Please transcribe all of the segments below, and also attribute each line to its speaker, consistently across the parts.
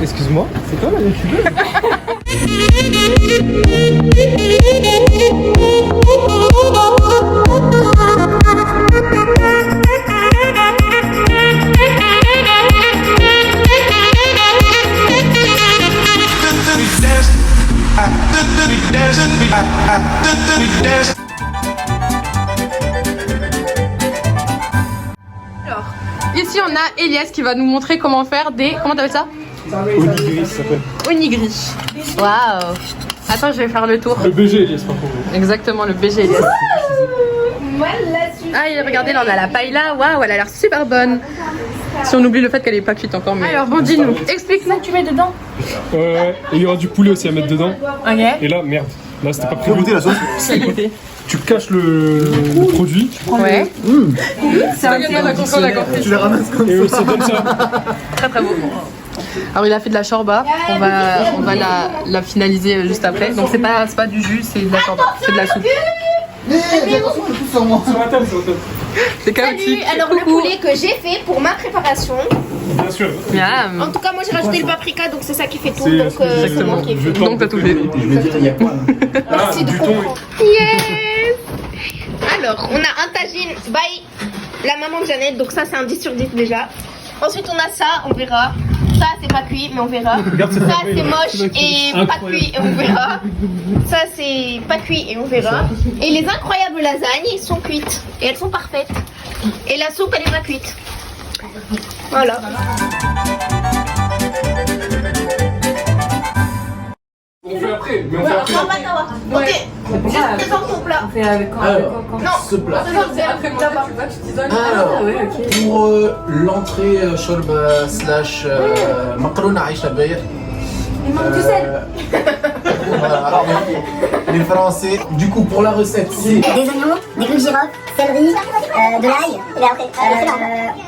Speaker 1: Excuse-moi, c'est toi la youtubeuse?
Speaker 2: Alors, ici on a Elias qui va nous montrer comment faire des... Comment t'appelles ça?
Speaker 1: Onigiri, ça s'appelle.
Speaker 2: Onigiri. Waouh. Attends, je vais faire le tour.
Speaker 1: Le BG Elias par contre.
Speaker 2: Exactement, le BG Elias. Ah, et regardez, là on a la paella. Waouh, elle a l'air super bonne. Si on oublie le fait qu'elle est pas cuite encore. Mais... Alors bon, dis-nous, explique-nous. Tu mets dedans.
Speaker 1: Et il y aura du poulet aussi à mettre dedans.
Speaker 2: Ok.
Speaker 1: Et là, merde. Là, c'était pas prévu.
Speaker 3: la sauce.
Speaker 1: Tu caches le produit.
Speaker 2: Ouais. C'est un d'accord.
Speaker 3: Tu les ramasses comme
Speaker 1: Et c'est comme ça.
Speaker 2: Très très beau. Alors il a fait de la shorba, on va la finaliser juste après. Donc c'est pas du jus, c'est de la shorba, c'est de la soupe.
Speaker 1: Sur la table, sur la table.
Speaker 2: C'est
Speaker 4: Salut,
Speaker 2: chaotique.
Speaker 4: alors le poulet que j'ai fait pour ma préparation.
Speaker 1: Bien sûr.
Speaker 2: Miam.
Speaker 4: En tout cas, moi j'ai rajouté le paprika, donc c'est ça qui fait tout.
Speaker 1: C'est
Speaker 4: Donc c'est
Speaker 1: exactement.
Speaker 4: moi qui ai
Speaker 1: Je
Speaker 4: fait.
Speaker 1: tente
Speaker 2: Donc t'as
Speaker 1: de
Speaker 2: tout
Speaker 1: te-
Speaker 2: fait.
Speaker 3: Je vais dire, il y a quoi là?
Speaker 4: Merci de
Speaker 1: du thon.
Speaker 4: comprendre. Yes. Alors, on a un tagine by la maman de Jeannette, donc ça c'est un 10 sur 10 déjà. Ensuite, on a ça, on verra. Ça, c'est pas cuit, mais on verra.
Speaker 1: Regarde, c'est
Speaker 4: Ça,
Speaker 1: fermé,
Speaker 4: c'est
Speaker 1: là.
Speaker 4: moche et pas
Speaker 1: Incroyable.
Speaker 4: cuit, et on verra. Ça, c'est pas cuit, et on verra. Et les incroyables lasagnes, elles sont cuites. Et elles sont parfaites. Et la soupe, elle est pas cuite. Voilà.
Speaker 1: On fait après, mais on fait après.
Speaker 4: Ok, juste présente ton plat. Non,
Speaker 3: Ce plat.
Speaker 4: présente là-bas.
Speaker 3: Alors, pour l'entrée shorba slash macarouna aïcha bayer. Il manque du sel. Voilà, les Français. Du coup, pour la recette, c'est
Speaker 5: Des oignons, des clous de girofle, céleri, de l'ail, et après,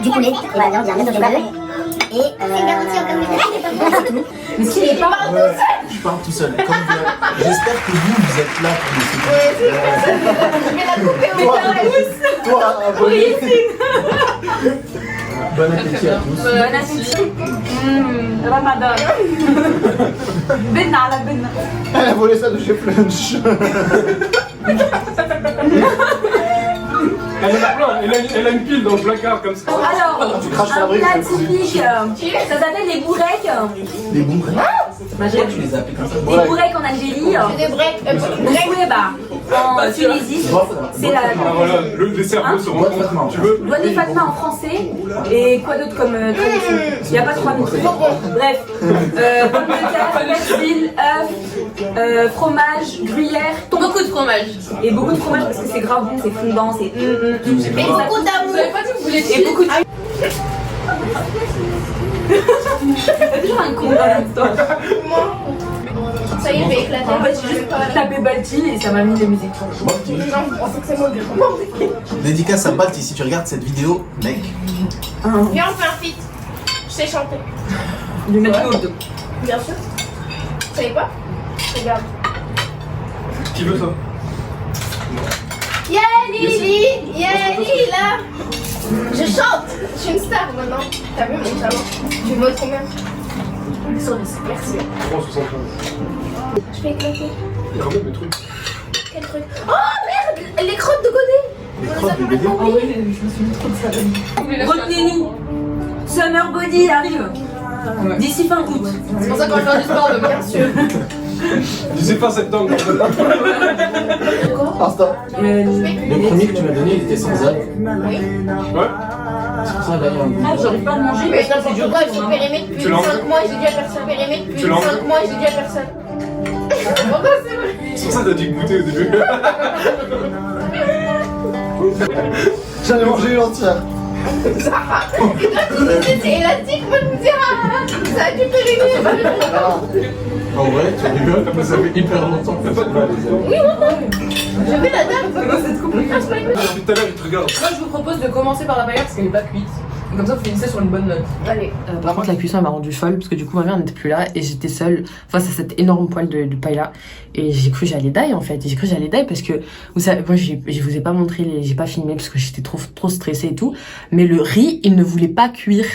Speaker 5: du poulet, et la viande, bien mettre dans les deux. Et c'est garanti encore une fois. Mais si je parle
Speaker 3: je parle tout seul. Comme j'espère que vous êtes là pour me soutenir.
Speaker 4: Je vais la couper au métal.
Speaker 3: Toi, abonné. Bon appétit à tous.
Speaker 6: Bon appétit. Ramadan. Benna, la benna.
Speaker 3: Elle a volé ça de chez Flunch.
Speaker 1: Elle en a plein, elle a une pile dans le placard comme ça.
Speaker 6: Alors,
Speaker 3: Tu craches sur la
Speaker 6: un
Speaker 3: brique.
Speaker 6: plat typique, ça s'appelle les bourrecs.
Speaker 3: Les bourrés.
Speaker 6: Pourquoi
Speaker 3: tu les appelles comme ça?
Speaker 6: Les bourrecs en Algérie.
Speaker 4: Des breaks.
Speaker 6: Bouroueba en Tunisie. C'est la
Speaker 1: Ah voilà, le dessert bleu se rencontre. Tu veux?
Speaker 6: Douane Fatma en français. Et quoi d'autre comme traduction? Il n'y a pas 3 minutes. Bref, pommes de terre, persil, œufs, fromage, gruyère,
Speaker 2: Beaucoup de fromage.
Speaker 6: et beaucoup de fromage parce que c'est grave bon, c'est fondant, c'est
Speaker 4: Et beaucoup d'amour.
Speaker 6: et beaucoup de T'as toujours un con dans l'histoire.
Speaker 4: Ça y est, je vais éclater.
Speaker 6: En fait, j'ai juste tapé Balti et ça m'a mis de musique.
Speaker 4: Non, je pensais que c'est moi.
Speaker 3: Dédicace à Balti, si tu regardes cette vidéo, mec.
Speaker 4: Viens, on fait un feat. Je sais chanter.
Speaker 6: De mettre l'autre.
Speaker 4: Bien sûr. Vous savez pas? Regarde.
Speaker 1: Qui veut ça?
Speaker 4: Ya Lili, ya Lila. Je chante. Je suis une star maintenant. T'as vu mon talent? Tu veux combien? 10 sur 10. Merci.
Speaker 1: 3,75.
Speaker 4: Je vais éclater.
Speaker 1: Il y a quand même des trucs.
Speaker 4: Quel truc? Oh merde! Les crottes de Godet. On les a complètement oubliées.
Speaker 6: Retenez-nous. Summer Body arrive. D'ici fin août.
Speaker 2: C'est pour ça qu'on va faire du sport demain.
Speaker 4: Bien sûr.
Speaker 1: Disais pas septembre.
Speaker 3: Insta.
Speaker 6: Le
Speaker 3: Le premier que tu m'as donné, il était sans œuf.
Speaker 4: Oui.
Speaker 1: Ouais.
Speaker 3: C'est pour ça d'ailleurs.
Speaker 6: j'arrive pas à le manger
Speaker 4: Mais
Speaker 6: parce que
Speaker 4: n'importe quoi, j'ai périmé depuis
Speaker 1: Tu l'as
Speaker 4: 5 mois et j'ai dit à personne. Périmé depuis
Speaker 1: Tu l'as
Speaker 4: 5 mois et j'ai dit à personne. Pourquoi c'est vrai?
Speaker 1: C'est pour ça que t'as dit goûter au début.
Speaker 3: J'en ai mangé une entière.
Speaker 4: C'est élastique, moi je me dis, ah, ça a dû périmer.
Speaker 3: En vrai, tu rigoles, mais ça fait hyper longtemps que ça
Speaker 4: Oui, j'ai vu la dame.
Speaker 6: c'est compliqué.
Speaker 1: Depuis tout à l'heure, il te regarde.
Speaker 2: Moi je vous propose de commencer par la paella parce qu'elle est pas cuite. Et comme ça vous finissez sur une bonne note.
Speaker 4: Allez.
Speaker 2: Par contre la cuisson elle m'a rendu folle parce que du coup ma mère n'était plus là et j'étais seule face à cette énorme poêle de paella et j'ai cru que j'allais die en fait. J'ai cru que j'allais die parce que vous savez, moi je vous ai pas montré, j'ai pas filmé parce que j'étais trop stressée et tout, mais le riz il ne voulait pas cuire.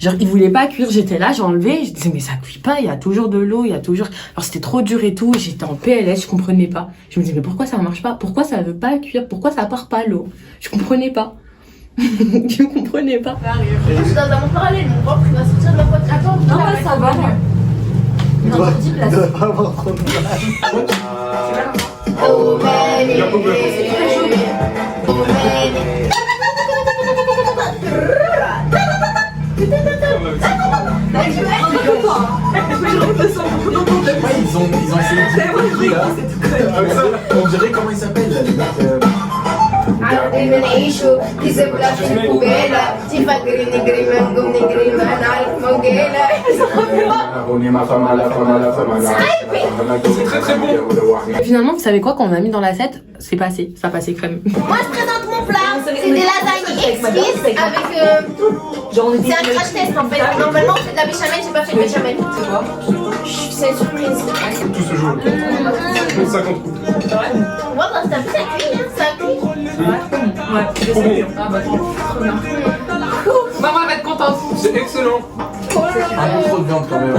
Speaker 2: Genre, il voulait pas cuire, j'étais là, j'ai enlevé, je disais, mais ça cuit pas, il y a toujours de l'eau, il y a toujours... Alors, c'était trop dur et tout, j'étais en PLS, je comprenais pas. Je me disais, mais pourquoi ça marche pas? Pourquoi ça veut pas cuire? Pourquoi ça part pas l'eau? Je comprenais pas. Je comprenais pas.
Speaker 4: Je suis dans un monde parallèle, mon ventre il va sortir de la boîte. Attends,
Speaker 6: Non, bah, ça va.
Speaker 3: Il
Speaker 6: Non,
Speaker 3: doit
Speaker 6: 10 places.
Speaker 3: pas avoir trop de mal.
Speaker 4: Oh, man,
Speaker 1: Il y a pas de
Speaker 3: Ils ont essayé de dire là.
Speaker 1: Avec ça,
Speaker 3: On dirait comment il s'appelle là, les mecs.
Speaker 4: عارفين نعيشو كسب لا في القبيلة تفكري نجري ما نقوم نجري ما نعرف موجيلة
Speaker 1: c'est très très bon.
Speaker 2: Finalement, vous savez quoi, quand on a mis dans l'assiette, c'est passé, ça passait crème.
Speaker 4: Moi je présente mon plat, c'est des lasagnes exquises avec...
Speaker 6: Genre, on était.
Speaker 4: C'est un crash test en fait. Normalement on fait de la béchamel, j'ai pas fait de béchamel.
Speaker 6: C'est quoi?
Speaker 4: C'est une surprise.
Speaker 1: Tout se joue. 50 coups.
Speaker 4: Moi quand t'as vu ça cuit, hein, ça cuit.
Speaker 6: Ouais, je
Speaker 1: Trop
Speaker 6: sais.
Speaker 1: bon.
Speaker 6: Ah bah, trop bien. Maman va être contente.
Speaker 1: C'est excellent.
Speaker 3: Un peu trop de viande quand même.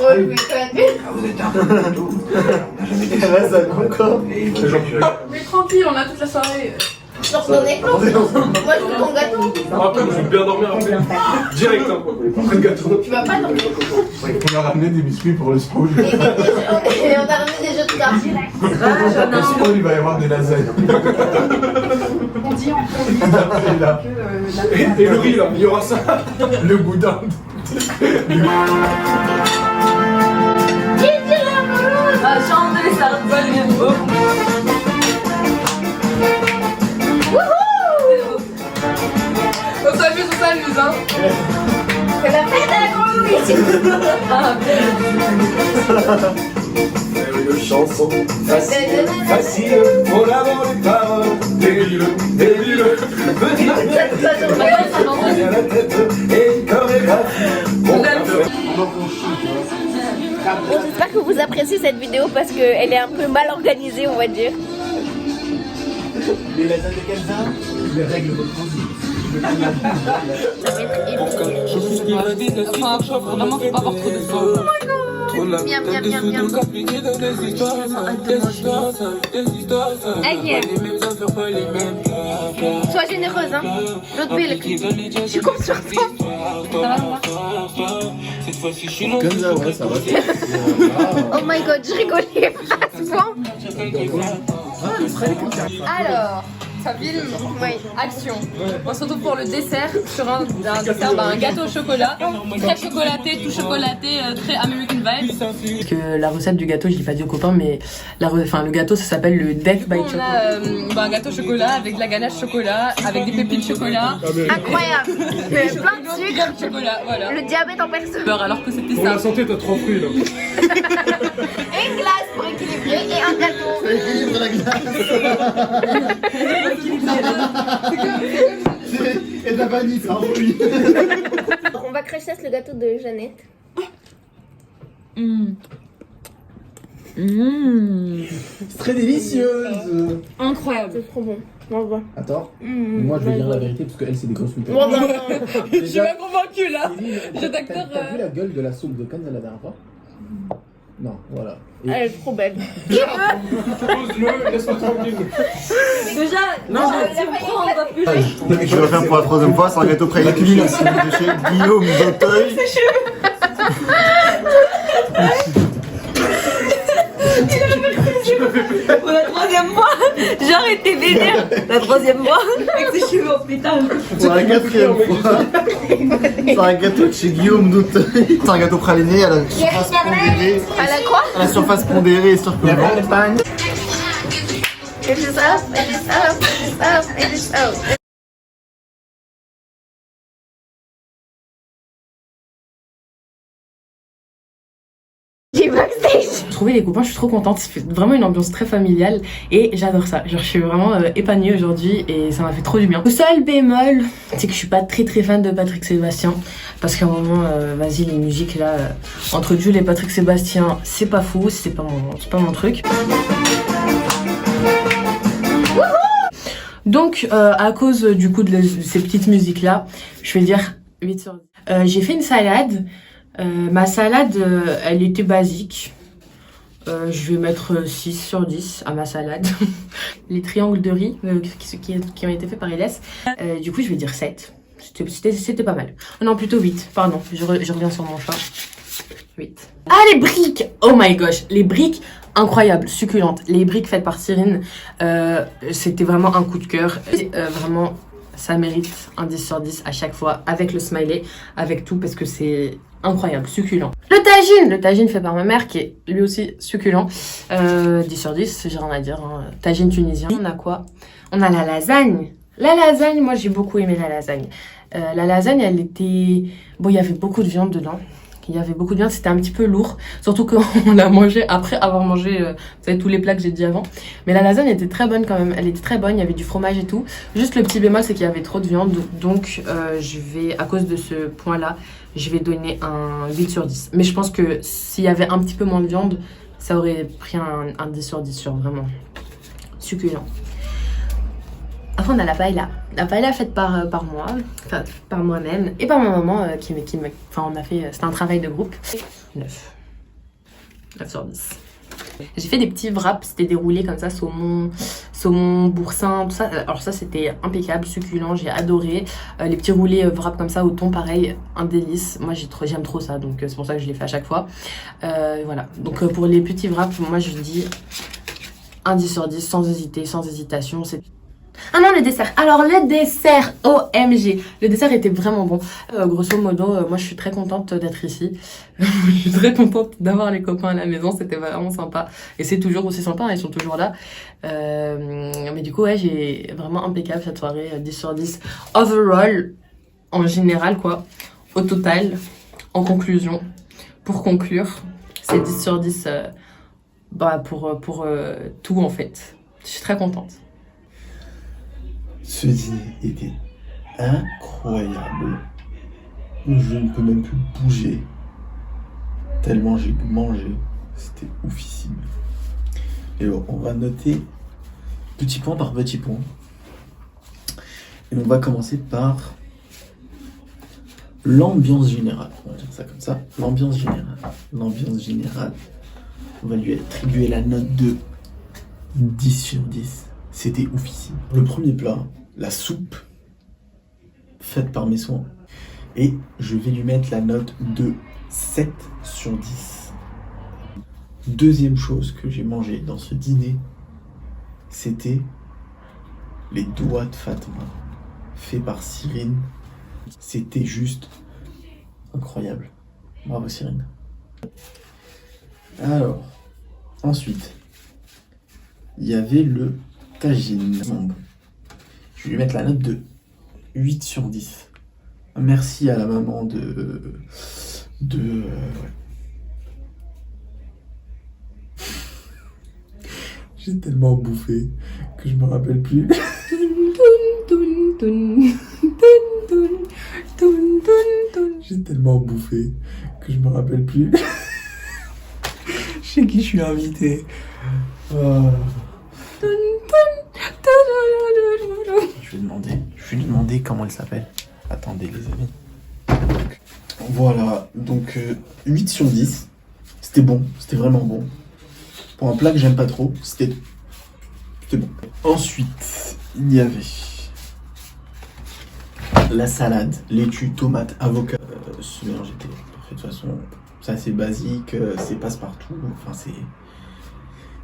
Speaker 4: Oh le week-end.
Speaker 3: Là, ça encore.
Speaker 1: Les gens qui
Speaker 6: Mais tranquille, on a toute la soirée.
Speaker 4: Je leur donnais pas. Moi je veux ton gâteau.
Speaker 1: Après, je vais bien dormir après. Direct, hein. Après le gâteau.
Speaker 4: Tu vas pas dormir.
Speaker 3: On a ramené des biscuits pour le spool.
Speaker 4: Et on a ramené des jeux de cartes.
Speaker 3: Le spool, il va y avoir des lasagnes.
Speaker 6: On dit
Speaker 3: Là,
Speaker 1: Et le riz là, il y aura ça.
Speaker 3: le boudin.
Speaker 6: Ah, chante les sardines. On s'amuse, hein.
Speaker 4: C'est la fête à la grande ici.
Speaker 6: Ah,
Speaker 1: Chanson facile, on avance les paroles. Débile, débile, la tête et chorégraphie.
Speaker 4: Bon, j'espère que vous appréciez cette vidéo parce qu'elle est un peu mal organisée, on va dire.
Speaker 3: Les lasagnes de Kenza, les règles de transit.
Speaker 6: Vraiment, faut pas avoir trop de sang.
Speaker 4: Miam, miam, miam, miam. Sois généreuse, hein. L'autre belle. Je suis contre sur toi.
Speaker 3: Kenza, ouais, ça va.
Speaker 4: Oh my god, je rigolais pas à ce point. Alors,
Speaker 6: Ça filme.
Speaker 4: oui.
Speaker 6: Action. On se retrouve pour le dessert sur un dessert, un gâteau au chocolat, très chocolaté, tout chocolaté, très American vibe.
Speaker 2: Parce que la recette du gâteau, je l'ai pas dit aux copains, mais le gâteau, ça s'appelle le Death by
Speaker 6: On
Speaker 2: Chocolate.
Speaker 6: a un gâteau au chocolat avec de la ganache chocolat, avec des pépites chocolat,
Speaker 4: Incroyable. Plein de sucre.
Speaker 6: chocolat, voilà.
Speaker 4: Le diabète en personne.
Speaker 6: Alors que c'était
Speaker 1: Pour la
Speaker 6: ça.
Speaker 1: santé, t'as 3 fruits là.
Speaker 4: Une glace pour équilibrer et un gâteau.
Speaker 3: Équilibre la glace. Et de la vanille, c'est un fruit.
Speaker 4: On va crash test le gâteau de Jeannette.
Speaker 3: C'est très délicieuse.
Speaker 6: Incroyable.
Speaker 4: C'est trop bon. On va.
Speaker 3: Attends, moi je vais dire la vérité parce qu'elle c'est des consultants.
Speaker 4: Bon, bah,
Speaker 6: Je suis pas convaincue là.
Speaker 3: T'as
Speaker 6: d'acteur,
Speaker 3: vu la gueule de la soupe de Kenza la dernière fois? Non, voilà. Et
Speaker 4: elle est trop belle.
Speaker 1: Pose-le, laisse-moi tranquille.
Speaker 6: Déjà, non, si on prend, on va plus.
Speaker 7: Je vais faire pour la troisième fois, c'est un gâteau près de chez Guillaume d'Auteuil.
Speaker 6: Pour la troisième fois, j'ai arrêté vénère. La troisième fois, et que je suis au hôpital.
Speaker 7: C'est la quatrième fois. C'est un gâteau de chez Guillaume d'Auteuil. C'est un gâteau praliné à la surface pondérée.
Speaker 4: À la quoi?
Speaker 7: À la surface pondérée et surprenante.
Speaker 4: It is up, it is up, it is up, it is up. J'ai backstage.
Speaker 2: J'ai trouvé les copains, je suis trop contente. C'est vraiment une ambiance très familiale et j'adore ça. Genre, je suis vraiment épanouie aujourd'hui et ça m'a fait trop du bien. Le seul bémol, c'est que je suis pas très fan de Patrick Sébastien parce qu'à un moment, vas-y, les musiques là, entre Jules et Patrick Sébastien, c'est pas fou, c'est pas mon truc. Donc, à cause du coup de ces petites musiques-là, je vais dire 8 sur 10. J'ai fait une salade. Ma salade, elle était basique. Je vais mettre 6 sur 10 à ma salade. Les triangles de riz qui ont été faits par Elias. Du coup, je vais dire 7. C'était pas mal. Non, plutôt 8. Pardon, je reviens sur mon choix. 8. Ah, les briques! Oh my gosh, les briques incroyables, succulentes. Les briques faites par Cyrine, c'était vraiment un coup de cœur. Vraiment, ça mérite un 10 sur 10 à chaque fois, avec le smiley, avec tout, parce que c'est incroyable, succulent. Le tagine fait par ma mère, qui est lui aussi succulent. 10 sur 10, j'ai rien à dire. Hein. Tagine tunisien. On a quoi? On a la lasagne. La lasagne, moi j'ai beaucoup aimé la lasagne. La lasagne, elle était... Bon, il y avait beaucoup de viande dedans. Il y avait beaucoup de viande, c'était un petit peu lourd. Surtout qu'on l'a mangé après avoir mangé, vous savez, tous les plats que j'ai dit avant. Mais la lasagne était très bonne quand même. Elle était très bonne, il y avait du fromage et tout. Juste le petit bémol, c'est qu'il y avait trop de viande. Donc, je vais, à cause de ce point-là, je vais donner un 8 sur 10. Mais je pense que s'il y avait un petit peu moins de viande, ça aurait pris un 10 sur 10 sur vraiment succulent. Après, on a la paella. La paella faite par moi, enfin, par moi-même et par ma maman enfin, on a fait, c'était un travail de groupe. 9 sur 10. J'ai fait des petits wraps, c'était déroulé comme ça, saumon, boursin, tout ça. Alors ça, c'était impeccable, succulent, j'ai adoré. Les petits roulés wraps comme ça au thon, pareil, un délice. Moi, j'aime trop ça, donc c'est pour ça que je les fais à chaque fois. Voilà, donc pour les petits wraps, moi, je dis un 10 sur 10, sans hésiter, sans hésitation. Ah non, le dessert. Alors, le dessert, OMG. Le dessert était vraiment bon. Grosso modo, moi, je suis très contente d'être ici. Je suis très contente d'avoir les copains à la maison. C'était vraiment sympa. Et c'est toujours aussi sympa, hein, ils sont toujours là. Mais du coup, ouais, j'ai vraiment impeccable cette soirée. 10 sur 10. Overall, en général, quoi. Au total, en conclusion, pour conclure, c'est 10 sur 10 pour tout, en fait. Je suis très contente.
Speaker 7: Ce dîner était incroyable. Je ne peux même plus bouger. Tellement j'ai mangé. C'était oufissime. Et bon, on va noter petit point par petit point. Et on va commencer par l'ambiance générale. On va dire ça comme ça. L'ambiance générale. L'ambiance générale. On va lui attribuer la note de 10 sur 10. C'était oufissime. Le premier plat, la soupe, faite par mes soins. Et je vais lui mettre la note de 7 sur 10. Deuxième chose que j'ai mangé dans ce dîner, c'était les doigts de Fatma, faits par Cyrine. C'était juste incroyable. Bravo Cyrine. Alors, ensuite, il y avait le tagine. Je vais lui mettre la note de 8 sur 10. Merci à la maman ouais. J'ai tellement bouffé que je me rappelle plus. J'ai tellement bouffé que je me rappelle plus. Chez qui je suis invité. Je vais lui demander comment elle s'appelle. Attendez les amis. Voilà, donc 8 sur 10. C'était bon, c'était vraiment bon. Pour un plat que j'aime pas trop, c'était bon. Ensuite, il y avait la salade, laitue, tomate, avocat. Ce mélange était parfait. De toute façon, c'est assez basique, c'est passe-partout. Enfin,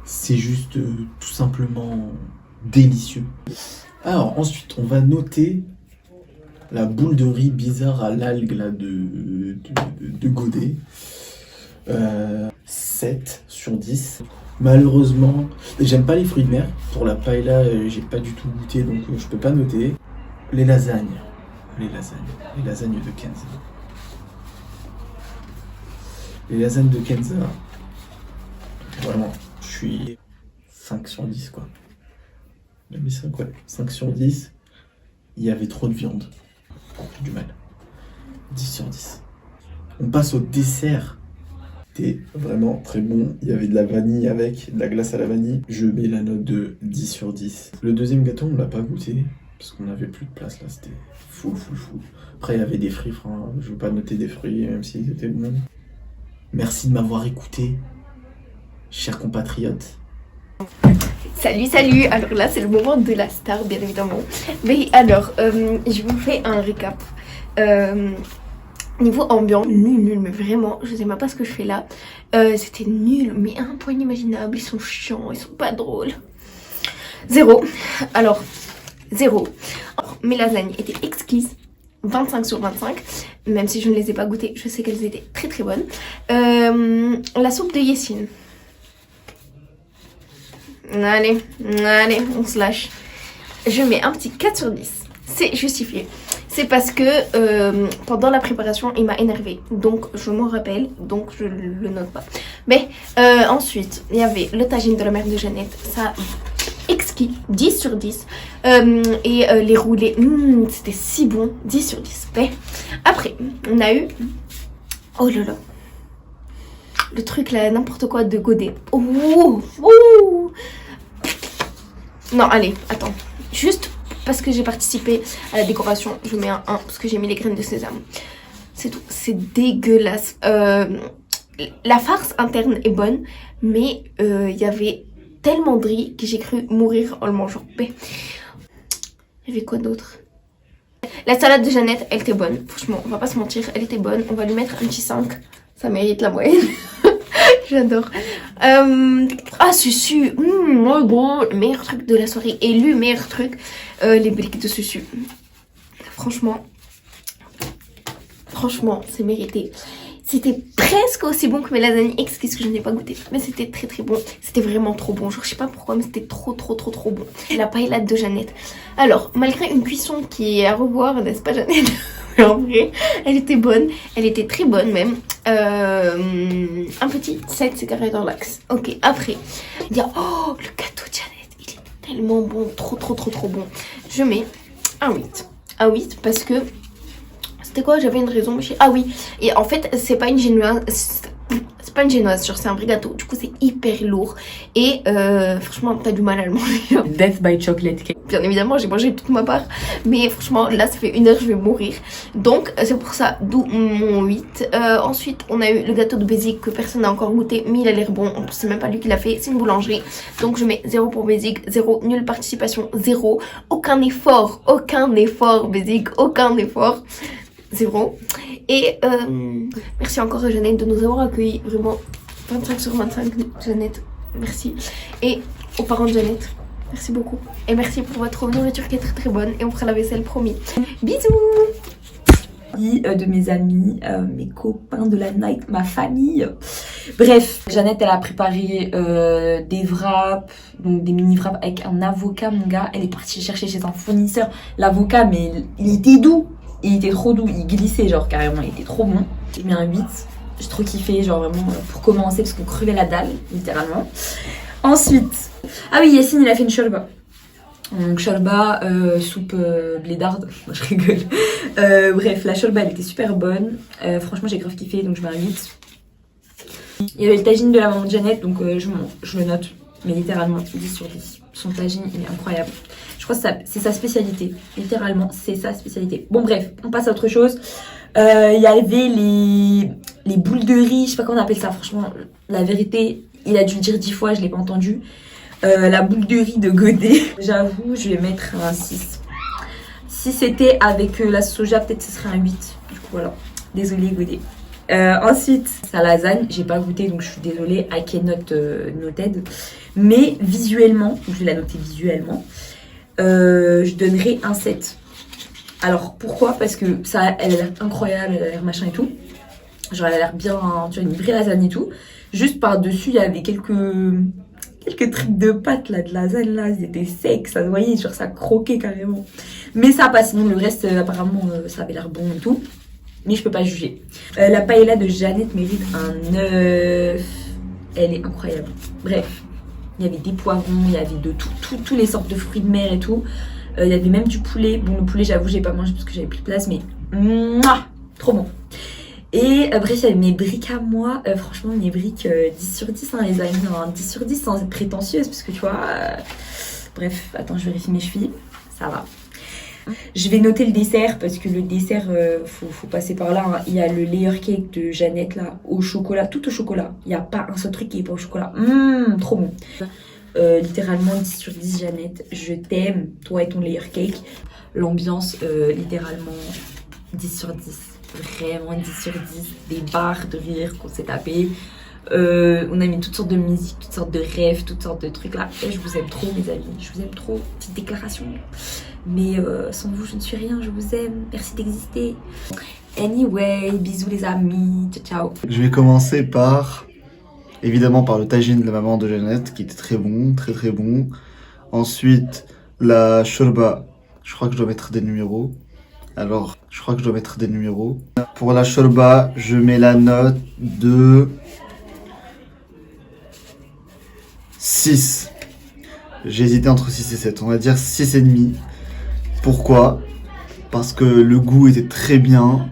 Speaker 7: c'est juste tout simplement délicieux. Alors ensuite, on va noter la boule de riz bizarre à l'algue là de Godet. 7 sur 10. Malheureusement, j'aime pas les fruits de mer. Pour la paella, j'ai pas du tout goûté, donc je peux pas noter. Les lasagnes de Kenza. Les lasagnes de Kenza, vraiment, je suis 5 sur 10 quoi. J'ai mis 5, ouais. 5 sur 10. Il y avait trop de viande. J'ai du mal. 10 sur 10. On passe au dessert. C'était vraiment très bon. Il y avait de la vanille avec, de la glace à la vanille. Je mets la note de 10 sur 10. Le deuxième gâteau, on l'a pas goûté parce qu'on n'avait plus de place là. C'était full. Après, il y avait des fruits. Enfin, je veux pas noter des fruits, même s'ils étaient bons. Merci de m'avoir écouté, chers compatriotes.
Speaker 4: Salut, alors là c'est le moment de la star bien évidemment. Mais alors, je vous fais un récap. Niveau ambiance, nul, mais vraiment, je sais même pas ce que je fais là. C'était nul, mais à un point inimaginable, ils sont chiants, ils sont pas drôles. 0. Alors, 0. Alors, mes lasagnes étaient exquises. 25 sur 25, même si je ne les ai pas goûtées, je sais qu'elles étaient très bonnes. La soupe de Yessine. Allez, on se lâche. Je mets un petit 4 sur 10. C'est justifié. C'est parce que pendant la préparation, il m'a énervé. Donc, je m'en rappelle. Donc, je le note pas. Mais ensuite, il y avait le tagine de la mère de Jeannette. Ça, exquis. 10 sur 10. Et les roulés, c'était si bon. 10 sur 10. Mais après, on a eu... Oh là là. Le truc là, n'importe quoi de Godet. Oh. Non, allez, attends. Juste parce que j'ai participé à la décoration, je mets un 1 parce que j'ai mis les graines de sésame. C'est tout. C'est dégueulasse. La farce interne est bonne, mais il y avait tellement de riz que j'ai cru mourir en le mangeant. Mais il y avait quoi d'autre? La salade de Jeannette, elle était bonne. Franchement, on va pas se mentir, elle était bonne. On va lui mettre un petit 5. Ça mérite la moyenne. J'adore. Susu. Bon, le meilleur truc de la soirée. Élu meilleur truc. Les briques de Susu. Franchement, c'est mérité. C'était presque aussi bon que mes lasagnes exquises que je n'ai pas goûté. Mais c'était très bon. C'était vraiment trop bon. Genre, je sais pas pourquoi, mais c'était trop bon. La paella de Jeannette. Alors, malgré une cuisson qui est à revoir, n'est-ce pas Jeannette? Mais en vrai, elle était bonne. Elle était très bonne même. Un petit 7 cigarettes dans l'axe. Ok, après, il y a... Oh, le gâteau de Jeannette. Il est tellement bon. Trop bon. Je mets un 8. Un 8 parce que... C'était quoi? J'avais une raison. Ah oui. Et en fait, c'est pas une génoise. C'est pas une génoise. Genre, c'est un vrai gâteau. Du coup, c'est hyper lourd. Et franchement, t'as du mal à le manger.
Speaker 2: Death by chocolate cake.
Speaker 4: Bien évidemment, j'ai mangé toute ma part. Mais franchement, là, ça fait 1 heure, je vais mourir. Donc, c'est pour ça, d'où mon 8. Ensuite, on a eu le gâteau de Bézique que personne n'a encore goûté. Mais il a l'air bon. En plus, c'est même pas lui qui l'a fait. C'est une boulangerie. Donc, je mets 0 pour Bézique. 0. Nulle participation. 0. Aucun effort. Bézique. Aucun effort. 0. Et merci encore à Jeannette de nous avoir accueillis. Vraiment 25 sur 25 Jeannette, merci. Et aux parents de Jeannette, merci beaucoup. Et merci pour votre nourriture qui est très bonne. Et on fera la vaisselle, promis. Bisous.
Speaker 6: De mes amis, mes copains de la night, ma famille. Bref, Jeannette elle a préparé des wraps, donc des mini wraps avec un avocat, mon gars. Elle est partie chercher chez un fournisseur l'avocat, mais il était doux. Il était trop doux, il glissait genre carrément, il était trop bon. J'ai mis un 8, j'ai trop kiffé, genre vraiment pour commencer parce qu'on crevait la dalle, littéralement. Ensuite, ah oui, Yacine il a fait une shorba. Donc shorba, soupe blédarde, je rigole. Bref, la shorba elle était super bonne, franchement j'ai grave kiffé donc je mets un 8. Il y avait le tagine de la maman de Jeannette donc je le note, mais littéralement 10 sur 10. Son tagine il est incroyable. Je crois que c'est sa spécialité. Littéralement, c'est sa spécialité. Bon bref, on passe à autre chose. Il y avait les boules de riz, je sais pas comment on appelle ça. Franchement, la vérité, il a dû le dire 10 fois, je l'ai pas entendu. La boule de riz de Godet. J'avoue, je vais mettre un 6. Si c'était avec la soja, peut-être ce serait un 8. Du coup, voilà. Désolée Godet. Ensuite, sa lasagne, j'ai pas goûté donc je suis désolée. I cannot noted. Mais visuellement, je vais la noter visuellement. Je donnerai un 7. Alors pourquoi? Parce que ça, elle a l'air incroyable, elle a l'air machin et tout. Genre elle a l'air bien, tu vois, une vraie lasagne et tout. Juste par dessus, il y avait quelques trucs de pâte là, de lasagne là, c'était sec, ça se voyait, genre ça croquait carrément. Mais ça passe, sinon le reste apparemment ça avait l'air bon et tout. Mais je peux pas juger. La paella de Jeannette mérite un 9. Elle est incroyable. Bref. Il y avait des poivrons, il y avait de tous les sortes de fruits de mer et tout. Il y avait même du poulet. Bon, le poulet, j'avoue, j'ai pas mangé parce que j'avais plus de place, mais mouah, trop bon. Et bref, il y avait mes briques à moi. Franchement, mes briques 10 sur 10, hein, les amis. Hein, 10 sur 10 sans être prétentieuse, parce que tu vois... Bref, attends, je vérifie mes chevilles. Ça va. Je vais noter le dessert, parce que le dessert, faut passer par là. Hein. Il y a le layer cake de Jeannette, là, au chocolat, tout au chocolat. Il n'y a pas un seul truc qui est pas au chocolat. Trop bon. Littéralement 10 sur 10, Jeannette. Je t'aime, toi et ton layer cake. L'ambiance, littéralement 10 sur 10. Vraiment 10 sur 10, des barres de rire qu'on s'est tapé. On a mis toutes sortes de musique, toutes sortes de rêves, toutes sortes de trucs là. Et je vous aime trop, mes amis, je vous aime trop. Petite déclaration. Mais sans vous, je ne suis rien, je vous aime. Merci d'exister. Anyway, bisous les amis. Ciao, ciao.
Speaker 7: Je vais commencer par, évidemment, par le tagine de la maman de Jeannette, qui était très bon, très très bon. Ensuite, la shorba. Je crois que je dois mettre des numéros. Alors, je crois que je dois mettre des numéros. Pour la shorba, je mets la note de 6. J'ai hésité entre 6 et 7. On va dire 6,5. Pourquoi? Parce que le goût était très bien.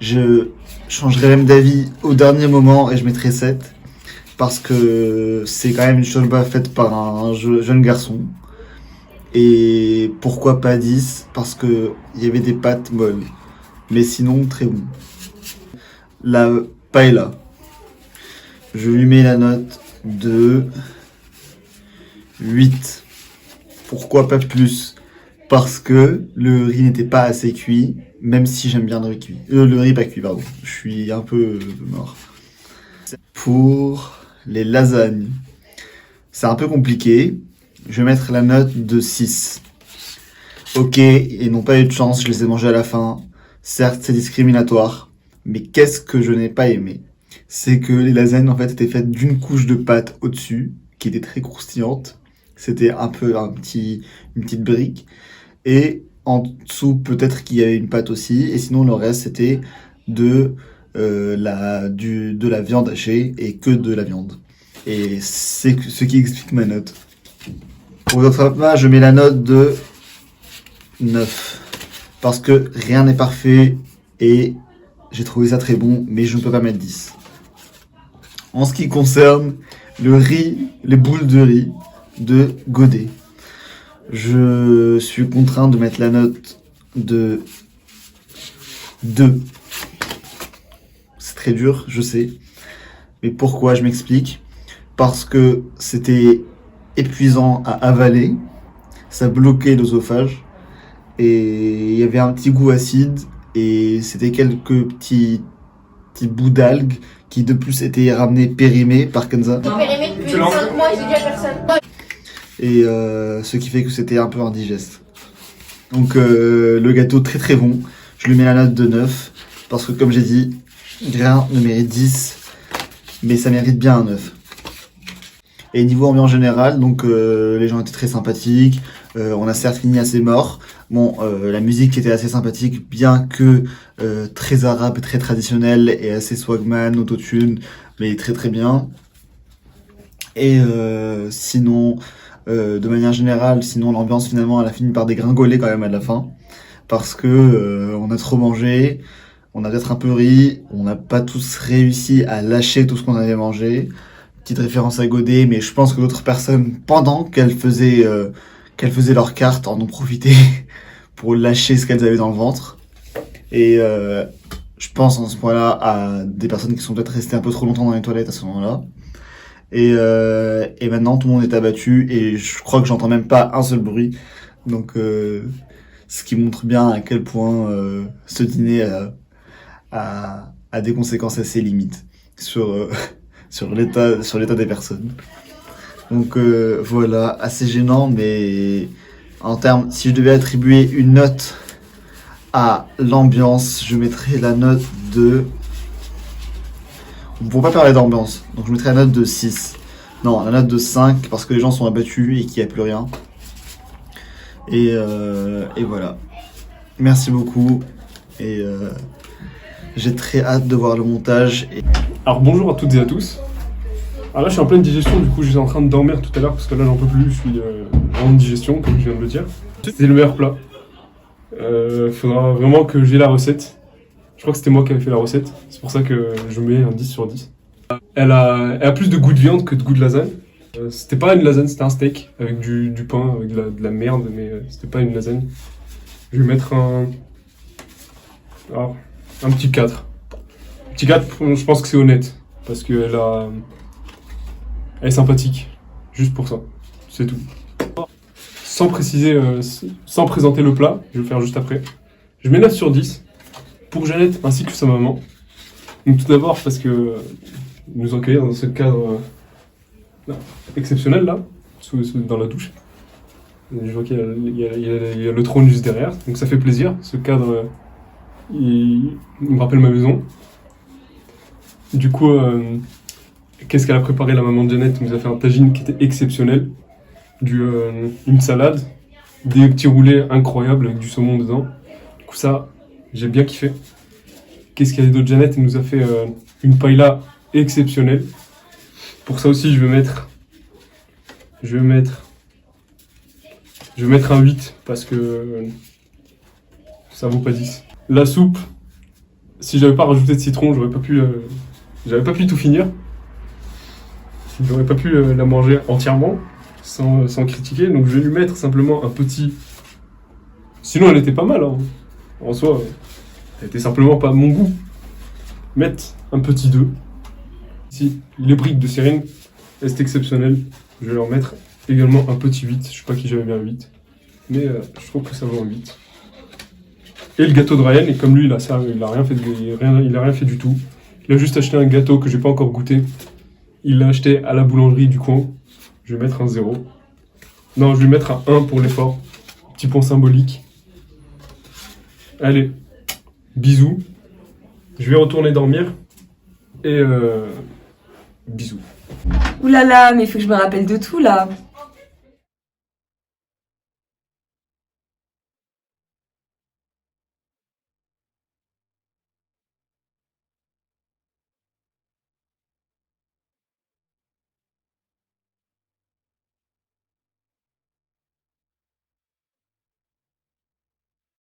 Speaker 7: Je changerais même d'avis au dernier moment et je mettrais 7. Parce que c'est quand même une shorba faite par un jeune garçon. Et pourquoi pas 10? Parce que il y avait des pâtes molles. Mais sinon, très bon. La paella. Je lui mets la note de 8. Pourquoi pas plus? Parce que le riz n'était pas assez cuit, même si j'aime bien le riz cuit. Le riz pas cuit, pardon. Je suis un peu mort. Pour les lasagnes, c'est un peu compliqué. Je vais mettre la note de 6. Ok, ils n'ont pas eu de chance, je les ai mangés à la fin. Certes, c'est discriminatoire, mais qu'est-ce que je n'ai pas aimé? C'est que les lasagnes, en fait, étaient faites d'une couche de pâte au-dessus, qui était très croustillante. C'était un peu une petite brique. Et en dessous, peut-être qu'il y avait une pâte aussi. Et sinon, le reste, c'était de la viande hachée et que de la viande. Et c'est ce qui explique ma note. Pour les autres repas, je mets la note de 9. Parce que rien n'est parfait et j'ai trouvé ça très bon, mais je ne peux pas mettre 10. En ce qui concerne le riz, les boules de riz de Godet, je suis contraint de mettre la note de 2. C'est très dur, je sais. Mais pourquoi? Je m'explique. Parce que c'était épuisant à avaler, ça bloquait l'œsophage et il y avait un petit goût acide et c'était quelques petits bouts d'algues qui de plus étaient ramenés périmés par Kenza.
Speaker 4: Périmé depuis 5 mois, j'ai dit à personne.
Speaker 7: Et ce qui fait que c'était un peu indigeste. Donc le gâteau très très bon, je lui mets la note de 9 parce que comme j'ai dit, rien ne mérite 10 mais ça mérite bien un 9. Et niveau ambiance générale, donc les gens étaient très sympathiques, on a certes fini assez mort. Bon, la musique était assez sympathique, bien que très arabe et très traditionnelle et assez swagman, autotune, mais très très bien. Et sinon, de manière générale, sinon l'ambiance finalement elle a fini par dégringoler quand même à la fin, parce que on a trop mangé, on a peut-être un peu ri, on n'a pas tous réussi à lâcher tout ce qu'on avait mangé. Petite référence à Godet, mais je pense que d'autres personnes, pendant qu'elles faisaient leurs cartes, en ont profité pour lâcher ce qu'elles avaient dans le ventre. Et je pense en ce point-là à des personnes qui sont peut-être restées un peu trop longtemps dans les toilettes à ce moment-là. Et maintenant, tout le monde est abattu et je crois que j'entends même pas un seul bruit. Donc, ce qui montre bien à quel point ce dîner a des conséquences assez limites sur l'état des personnes. Donc voilà, assez gênant, mais en termes, si je devais attribuer une note à l'ambiance, je mettrais la note de... On ne pourrait pas parler d'ambiance, donc je mettrais la note de 6. Non, la note de 5, parce que les gens sont abattus et qu'il n'y a plus rien. Et voilà. Merci beaucoup, et j'ai très hâte de voir le montage.
Speaker 1: Alors bonjour à toutes et à tous. Alors là je suis en pleine digestion, du coup j'étais en train de dormir tout à l'heure parce que là j'en peux plus, je suis en digestion comme je viens de le dire. C'est le meilleur plat. Faudra vraiment que j'ai la recette Je crois que c'était moi qui avais fait la recette. C'est pour ça que je mets un 10 sur 10. Elle a plus de goût de viande que de goût de lasagne. C'était pas une lasagne, c'était un steak avec du pain, avec de la merde, mais c'était pas une lasagne. Je vais mettre un petit 4. Petit 4, je pense que c'est honnête, parce qu'elle est sympathique, juste pour ça, c'est tout. Sans préciser, sans présenter le plat, je vais le faire juste après. Je mets 9 sur 10 pour Jeannette ainsi que sa maman. Donc tout d'abord parce que nous accueillir dans ce cadre exceptionnel là, dans la douche. Je vois qu'il y a le trône juste derrière, donc ça fait plaisir. Ce cadre, il me rappelle ma maison. Du coup, qu'est-ce qu'elle a préparé la maman de Jeannette? Elle nous a fait un tagine qui était exceptionnel, une salade, des petits roulés incroyables avec du saumon dedans. Du coup ça, j'ai bien kiffé. Qu'est-ce qu'il y a d'autre? Jeannette elle nous a fait une paella exceptionnelle. Pour ça aussi, je vais mettre un 8 parce que ça vaut pas 10. La soupe, si j'avais pas rajouté de citron, j'aurais pas pu tout finir. J'aurais pas pu la manger entièrement sans critiquer. Donc je vais lui mettre simplement un petit. Sinon, elle était pas mal. Hein. En soi, elle était simplement pas à mon goût. Mettre un petit 2. Ici, les briques de Cérine, c'est exceptionnel. Je vais leur mettre également un petit 8. Je sais pas qui j'avais bien 8. Mais je trouve que ça vaut un 8. Et le gâteau de Ryan, et comme lui, il a rien fait du tout. Il a juste acheté un gâteau que j'ai pas encore goûté. Il l'a acheté à la boulangerie du coin. Je vais mettre un 0. Non, je vais mettre un 1 pour l'effort. Petit point symbolique. Allez, bisous. Je vais retourner dormir. Et bisous.
Speaker 6: Ouh là là, mais il faut que je me rappelle de tout là.